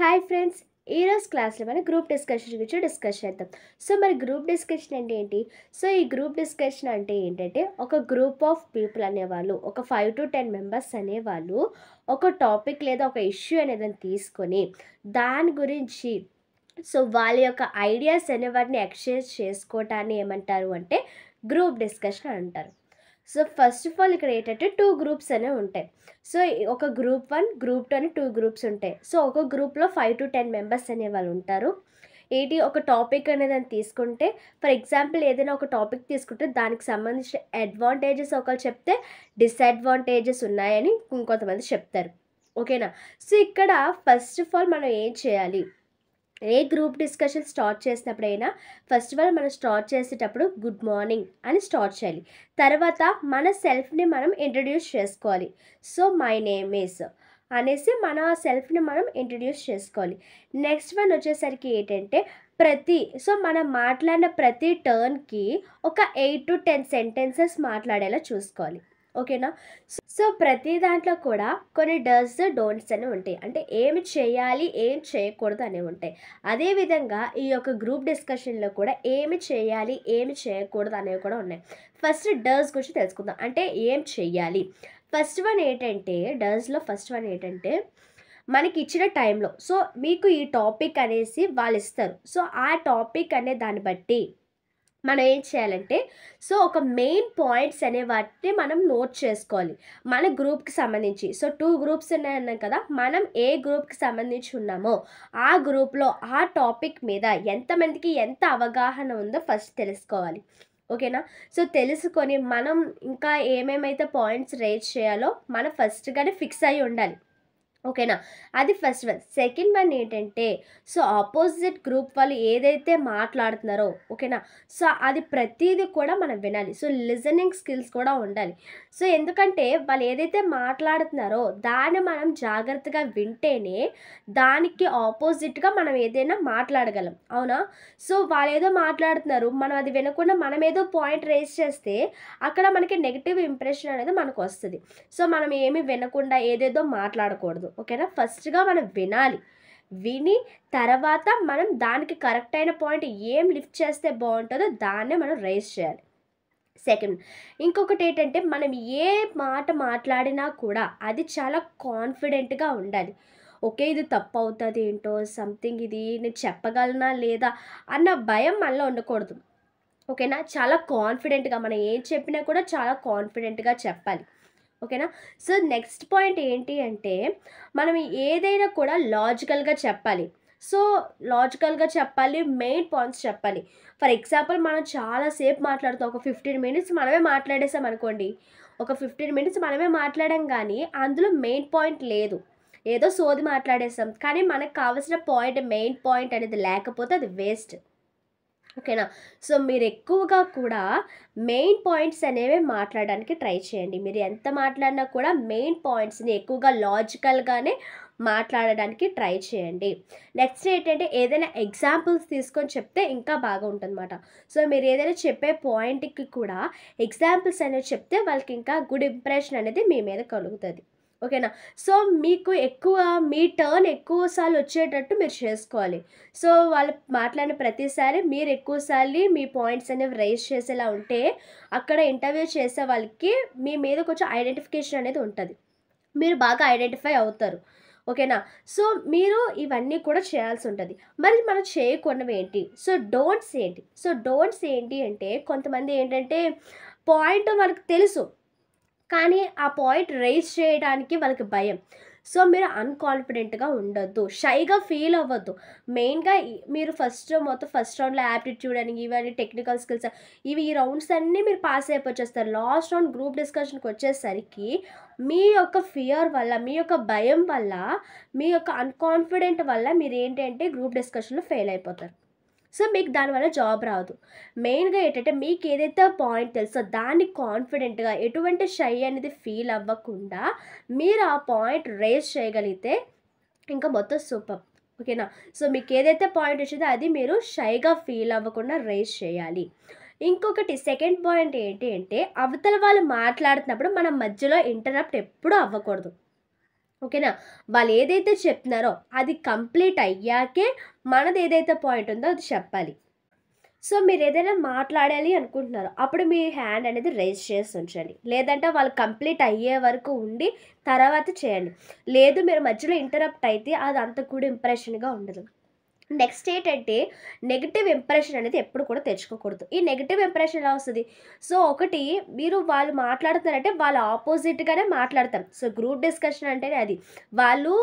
Hi friends, ఈరోజు క్లాస్లో మనం గ్రూప్ డిస్కషన్ గురించి డిస్కస్ చేద్దాం. సో మరి గ్రూప్ డిస్కషన్ అంటే ఏంటి? సో ఈ గ్రూప్ డిస్కషన్ అంటే ఏంటంటే ఒక గ్రూప్ ఆఫ్ పీపుల్ అనేవాళ్ళు, ఒక 5 to 10 మెంబర్స్ అనేవాళ్ళు ఒక టాపిక్ లేదా ఒక ఇష్యూ అనేది తీసుకొని దాని గురించి వాళ్ళ యొక్క ఐడియాస్ అనేవాటిని ఎక్స్చేంజ్ చేసుకోవటాన్ని ఏమంటారు అంటే గ్రూప్ డిస్కషన్ అంటారు. సో ఫస్ట్ ఆఫ్ ఆల్ ఇక్కడ ఏంటంటే 2 గ్రూప్స్ అనేవి ఉంటాయి. సో ఒక గ్రూప్ 1, గ్రూప్ 2 అని 2 గ్రూప్స్ ఉంటాయి. సో ఒక గ్రూప్లో 5 to 10 మెంబర్స్ అనేవాళ్ళు ఉంటారు. ఒక టాపిక్ అనేది తీసుకుంటే, ఫర్ ఎగ్జాంపుల్ ఏదైనా ఒక టాపిక్ తీసుకుంటే దానికి సంబంధించిన అడ్వాంటేజెస్ ఒకరు చెప్తే డిసడ్వాంటేజెస్ ఉన్నాయని ఇంకొంతమంది చెప్తారు. ఓకేనా? సో ఇక్కడ ఫస్ట్ ఆఫ్ ఆల్ మనం ఏం చేయాలి, ఏ గ్రూప్ డిస్కషన్ స్టార్ట్ చేసినప్పుడైనా ఫస్ట్ ఆఫ్ ఆల్ మనం స్టార్ట్ చేసేటప్పుడు గుడ్ మార్నింగ్ అని స్టార్ట్ చేయాలి. తర్వాత మన సెల్ఫ్ని మనం ఇంట్రడ్యూస్ చేసుకోవాలి. సో మై నేమ్ ఈస్ అనేసి మన సెల్ఫ్ని మనం ఇంట్రడ్యూస్ చేసుకోవాలి. నెక్స్ట్ వన్ వచ్చేసరికి ఏంటంటే మనం మాట్లాడిన ప్రతి టర్న్కి ఒక 8 to 10 సెంటెన్సెస్ మాట్లాడేలా చూసుకోవాలి. ఓకేనా? సో ప్రతి దాంట్లో కూడా కొన్ని డస్ డోంట్స్ అనేవి ఉంటాయి. అంటే ఏమి చేయాలి, ఏం చేయకూడదు అనేవి ఉంటాయి. అదేవిధంగా ఈ యొక్క గ్రూప్ డిస్కషన్లో కూడా ఏమి చేయాలి, ఏమి చేయకూడదు అనేవి కూడా ఉన్నాయి. ఫస్ట్ డస్ గురించి తెలుసుకుందాం. అంటే ఏం చెయ్యాలి. ఫస్ట్ వన్ ఏంటంటే మనకి ఇచ్చిన టైంలో మీకు ఈ టాపిక్ అనేసి వాళ్ళు ఇస్తారు. సో ఆ టాపిక్ అనే దాన్ని బట్టి మనం ఏం చేయాలంటే ఒక మెయిన్ పాయింట్స్ అనే వాటిని మనం నోట్ చేసుకోవాలి మన గ్రూప్కి సంబంధించి. 2 గ్రూప్స్ ఉన్నాయన్నాం కదా, మనం ఏ గ్రూప్కి సంబంధించి ఉన్నామో ఆ గ్రూప్లో ఆ టాపిక్ మీద ఎంతమందికి ఎంత అవగాహన ఉందో ఫస్ట్ తెలుసుకోవాలి. ఓకేనా? తెలుసుకొని మనం ఇంకా ఏమేమైతే పాయింట్స్ రేజ్ చేయాలో మనం ఫస్ట్గానే ఫిక్స్ అయ్యి ఉండాలి. ఓకేనా? అది ఫస్ట్ వన్. సెకండ్ వన్ ఏంటంటే ఆపోజిట్ గ్రూప్ వాళ్ళు ఏదైతే మాట్లాడుతున్నారో, ఓకేనా, అది ప్రతిదీ కూడా మనం వినాలి. లిజనింగ్ స్కిల్స్ కూడా ఉండాలి. ఎందుకంటే వాళ్ళు ఏదైతే మాట్లాడుతున్నారో దాన్ని మనం జాగ్రత్తగా వింటేనే దానికి ఆపోజిట్గా మనం ఏదైనా మాట్లాడగలం. అవునా? వాళ్ళు ఏదో మాట్లాడుతున్నారు, మనం అది వినకుండా మనం ఏదో పాయింట్ రేస్ చేస్తే అక్కడ మనకి నెగిటివ్ ఇంప్రెషన్ అనేది మనకు వస్తుంది. మనం ఏమి వినకుండా ఏదేదో మాట్లాడకూడదు. ఓకేనా? ఫస్ట్గా మనం విని తర్వాత మనం దానికి కరెక్ట్ అయిన పాయింట్ ఏం లిఫ్ట్ చేస్తే బాగుంటుందో దాన్నే మనం రైజ్ చేయాలి. సెకండ్, ఇంకొకటి ఏంటంటే మనం ఏ మాట మాట్లాడినా కూడా అది చాలా కాన్ఫిడెంట్గా ఉండాలి. ఓకే, ఇది తప్పు అవుతుంది ఏంటో, సంథింగ్ ఇది నేను చెప్పగలనా లేదా అన్న భయం మనలో ఉండకూడదు. ఓకేనా? చాలా కాన్ఫిడెంట్గా మనం ఏం చెప్పినా కూడా చాలా కాన్ఫిడెంట్గా చెప్పాలి. ఓకేనా? నెక్స్ట్ పాయింట్ ఏంటి అంటే మనం ఏదైనా కూడా లాజికల్గా చెప్పాలి. మెయిన్ పాయింట్స్ చెప్పాలి. ఫర్ ఎగ్జాంపుల్ మనం చాలాసేపు మాట్లాడుతాం, ఒక 15 minutes మనమే మాట్లాడేసాం అనుకోండి. ఒక 15 minutes మనమే మాట్లాడాం కానీ అందులో మెయిన్ పాయింట్ లేదు, ఏదో సోది మాట్లాడేసాం. కానీ మనకు కావాల్సిన పాయింట్, మెయిన్ పాయింట్ అనేది లేకపోతే అది వేస్ట్. ఓకేనా? మీరు ఎక్కువగా కూడా మెయిన్ పాయింట్స్ అనేవి మాట్లాడడానికి ట్రై చేయండి. మీరు ఎంత మాట్లాడినా కూడా మెయిన్ పాయింట్స్ని ఎక్కువగా లాజికల్గానే మాట్లాడడానికి ట్రై చేయండి. నెక్స్ట్ ఏంటంటే ఏదైనా ఎగ్జాంపుల్స్ తీసుకొని చెప్తే ఇంకా బాగా ఉంటుందన్నమాట. మీరు ఏదైనా చెప్పే పాయింట్కి కూడా ఎగ్జాంపుల్స్ అనేవి చెప్తే వాళ్ళకి ఇంకా గుడ్ ఇంప్రెషన్ అనేది మీ మీద కలుగుతుంది. ఓకేనా? మీకు మీ టర్న్ ఎక్కువసార్లు వచ్చేటట్టు మీరు చేసుకోవాలి. వాళ్ళు మాట్లాడిన ప్రతిసారి మీరు ఎక్కువసార్లు మీ పాయింట్స్ అనేవి రైజ్ చేసేలా ఉంటే అక్కడ ఇంటర్వ్యూ చేసే వాళ్ళకి మీ మీద కొంచెం ఐడెంటిఫికేషన్ అనేది ఉంటుంది, మీరు బాగా ఐడెంటిఫై అవుతారు. ఓకేనా? మీరు ఇవన్నీ కూడా చేయాల్సి ఉంటుంది. మరి మనం చేయకూడనివి ఏంటి? డోంట్స్ ఏంటి అంటే కొంతమంది ఏంటంటే పాయింట్ వాళ్ళకి తెలుసు కానీ ఆ పాయింట్ రైజ్ చేయడానికి వాళ్ళకి భయం. మీరు అన్కాన్ఫిడెంట్గా ఉండొద్దు, షైగా ఫీల్ అవ్వద్దు. మెయిన్గా మీరు ఫస్ట్ రౌండ్లో యాప్టిట్యూడ్ అని ఇవన్నీ టెక్నికల్ స్కిల్స్ ఈ రౌండ్స్ అన్నీ మీరు పాస్ అయిపోచేస్తారు. లాస్ట్ రౌండ్ గ్రూప్ డిస్కషన్కి వచ్చేసరికి మీ యొక్క ఫియర్ వల్ల, మీ యొక్క భయం వల్ల, మీ యొక్క అన్కాన్ఫిడెంట్ వల్ల మీరు ఏంటంటే గ్రూప్ డిస్కషన్లో ఫెయిల్ అయిపోతారు. మీకు దానివల్ల జాబ్ రాదు. మెయిన్గా ఏంటంటే మీకు ఏదైతే పాయింట్ తెలుసో దాన్ని కాన్ఫిడెంట్గా, ఎటువంటి షై అనేది ఫీల్ అవ్వకుండా మీరు ఆ పాయింట్ రేజ్ చేయగలిగితే ఇంకా మొత్తం సూపర్. ఓకేనా? మీకు ఏదైతే పాయింట్ వచ్చిందో అది మీరు షైగా ఫీల్ అవ్వకుండా రేజ్ చేయాలి. ఇంకొకటి సెకండ్ పాయింట్ ఏంటి అంటే అవతల వాళ్ళు మాట్లాడుతున్నప్పుడు మనం మధ్యలో ఇంటరప్ట్ ఎప్పుడూ అవ్వకూడదు. ఓకేనా? వాళ్ళు ఏదైతే చెప్తున్నారో అది కంప్లీట్ అయ్యాకే మనది ఏదైతే పాయింట్ ఉందో అది చెప్పాలి. సో, మీరేదైనా మాట్లాడాలి అనుకుంటున్నారు. అప్పుడు మీ హ్యాండ్ అనేది రైజ్ చేసి ఉంచండి. లేదంటే వాళ్ళు కంప్లీట్ అయ్యే వరకు ఉండి తర్వాత చేయండి. లేదు మీరు మధ్యలో ఇంటరప్ట్ అయితే అది అంత కూడా ఇంప్రెషన్‌గా ఉండదు. నెక్స్ట్ ఏంటంటే నెగెటివ్ ఇంప్రెషన్ అనేది ఎప్పుడు కూడా తెచ్చుకోకూడదు. ఈ నెగెటివ్ ఇంప్రెషన్ ఎలా వస్తది? సో, ఒకటి మీరు వాళ్ళు మాట్లాడుతున్నారంటే వాళ్ళ ఆపోజిట్‌గానే మాట్లాడతాం. సో, గ్రూప్ డిస్కషన్ అంటేనే అది. వాళ్ళు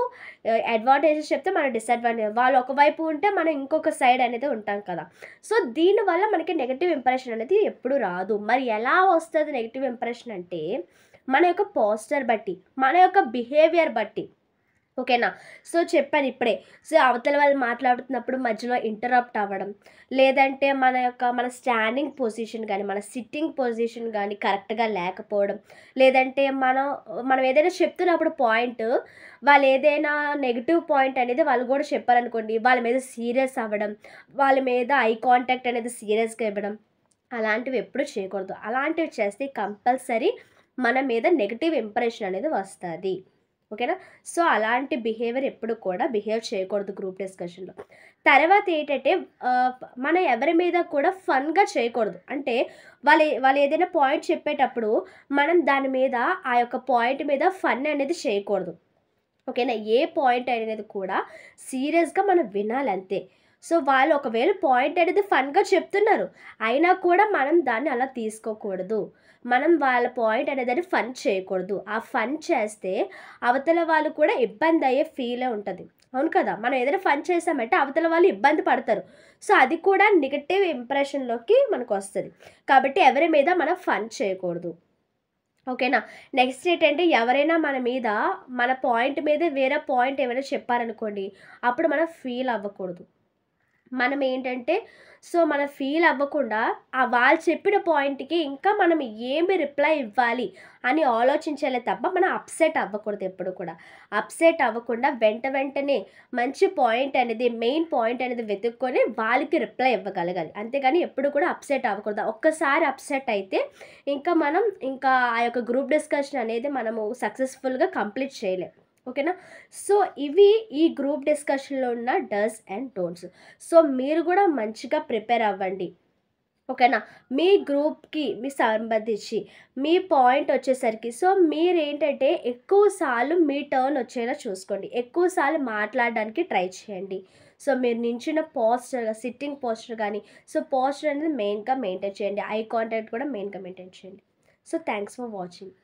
అడ్వాంటేజెస్ చెప్తే మనం డిసడ్వాంటేజ్. వాళ్ళు ఒకవైపు ఉంటే మనం ఇంకొక సైడ్ అనేది ఉంటాం కదా! సో, దీనివల్ల మనకి నెగెటివ్ ఇంప్రెషన్ అనేది ఎప్పుడు రాదు. మరి ఎలా వస్తది నెగెటివ్ ఇంప్రెషన్ అంటే మన యొక్క పోస్చర్ బట్టి, మన యొక్క బిహేవియర్ బట్టి. ఓకేనా? సో, చెప్పాను ఇప్పుడే. సో, అవతల వాళ్ళు మాట్లాడుతున్నప్పుడు మధ్యలో ఇంటరప్ట్ అవ్వడం, లేదంటే మన స్టాండింగ్ పొజిషన్ గానీ, మన సిట్టింగ్ పొజిషన్ గానీ కరెక్ట్‌గా లేకపోవడం, లేదంటే మనం ఏదైనా చెప్తున్నప్పుడు పాయింట్ వాళ్ళేదైనా నెగెటివ్ పాయింట్ అనేది వాళ్ళు గూడా చెప్పారనుకోండి, వాళ్ళ మీద సీరియస్ అవ్వడం, వాళ్ళ మీద ఐ కాంటాక్ట్ అనేది సీరియస్‌గా ఇవ్వడం, అలాంటివి ఎప్పుడు చేయకూడదు. అలాంటివి చేస్తే కంపల్సరీ మన మీద నెగెటివ్ ఇంప్రెషన్ అనేది వస్తది. ఓకేనా? సో, అలాంటి బిహేవియర్ ఎప్పుడు కూడా బిహేవ్ చేయకూడదు గ్రూప్ డిస్కషన్‌లో. తర్వాత ఏంటంటే మనం ఎవరి మీద కూడా ఫన్‌గా చేయకూడదు. అంటే వాళ్ళు ఏదైనా పాయింట్ చెప్పేటప్పుడు మనం దాని మీద ఆ యొక్క పాయింట్ మీద ఫన్ అనేది చేయకూడదు. ఓకేనా? ఏ పాయింట్ అనేది కూడా సీరియస్‌గా మనం వినాలంతే. సో, వాళ్ళు ఒకవేళ పాయింట్ అనేది ఫన్‌గా చెప్తున్నారు. అయినా కూడా మనం దాన్ని అలా తీసుకోకూడదు. మనం వాళ్ళ పాయింట్ అనేదాన్ని ఫన్ చేయకూడదు. ఆ ఫన్ చేస్తే అవతల వాళ్ళు కూడా ఇబ్బందయ్యే ఫీలే ఉంటది. అవును కదా! మనం ఏదైనా ఫన్ చేశామంటే అవతల వాళ్ళు ఇబ్బంది పడతారు. సో, అది కూడా నెగెటివ్ ఇంప్రెషన్‌లోకి మనకొస్తది. కాబట్టి ఎవరి మీద మనం ఫన్ చేయకూడదు. ఓకేనా? నెక్స్ట్ ఏంటంటే ఎవరైనా మన పాయింట్ మీద వేరే పాయింట్ ఏమైనా చెప్పారనుకోండి, అప్పుడు మనం ఫీల్ అవ్వకూడదు. మనమేంటంటే మనం ఫీల్ అవ్వకుండా వాళ్ళు చెప్పిన పాయింట్‌కి ఇంకా మనం ఏమి రిప్లై ఇవ్వాలి అని ఆలోచించాలే తప్ప మనం అప్‌సెట్ అవ్వకూడదు ఎప్పుడు కూడా. అప్‌సెట్ అవ్వకుండా వెంటనే మంచి పాయింట్ అనేది మెయిన్ పాయింట్ అనేది వెతుక్కొని వాళ్ళకి రిప్లై ఇవ్వగలగాలి. అంతేగాని ఎప్పుడు కూడా అప్‌సెట్ అవ్వకూడదు. ఒక్కసారి అప్‌సెట్ అయితే ఇంకా ఆ యొక్క గ్రూప్ డిస్కషన్ అనేది మనము సక్సెస్‌ఫుల్‌గా కంప్లీట్ చేయలేం. ఓకేనా? సో, ఇవి ఈ గ్రూప్ డిస్కషన్‌లో ఉన్న డస్ అండ్ డోంట్స్. సో, మీరు గూడా మంచిగా ప్రిపేర్ అవ్వండి. ఓకేనా? మీ సంబంధించి మీ పాయింట్ వచ్చేసరికి మీరేంటంటే ఎక్కువ సార్లు మీ టర్న్ వచ్చేలా చూసుకోండి. ఎక్కువ సార్లు మాట్లాడడానికి ట్రై చేయండి. సో, మీరు నించున్న సిట్టింగ్ పోస్చర్ గానీ, పోస్చర్ అనేది మెయిన్‌గా మెయింటైన్ చేయండి. ఐ కాంటాక్ట్ కూడా మెయిన్‌గా మెయింటైన్ చేయండి. So, thanks for watching.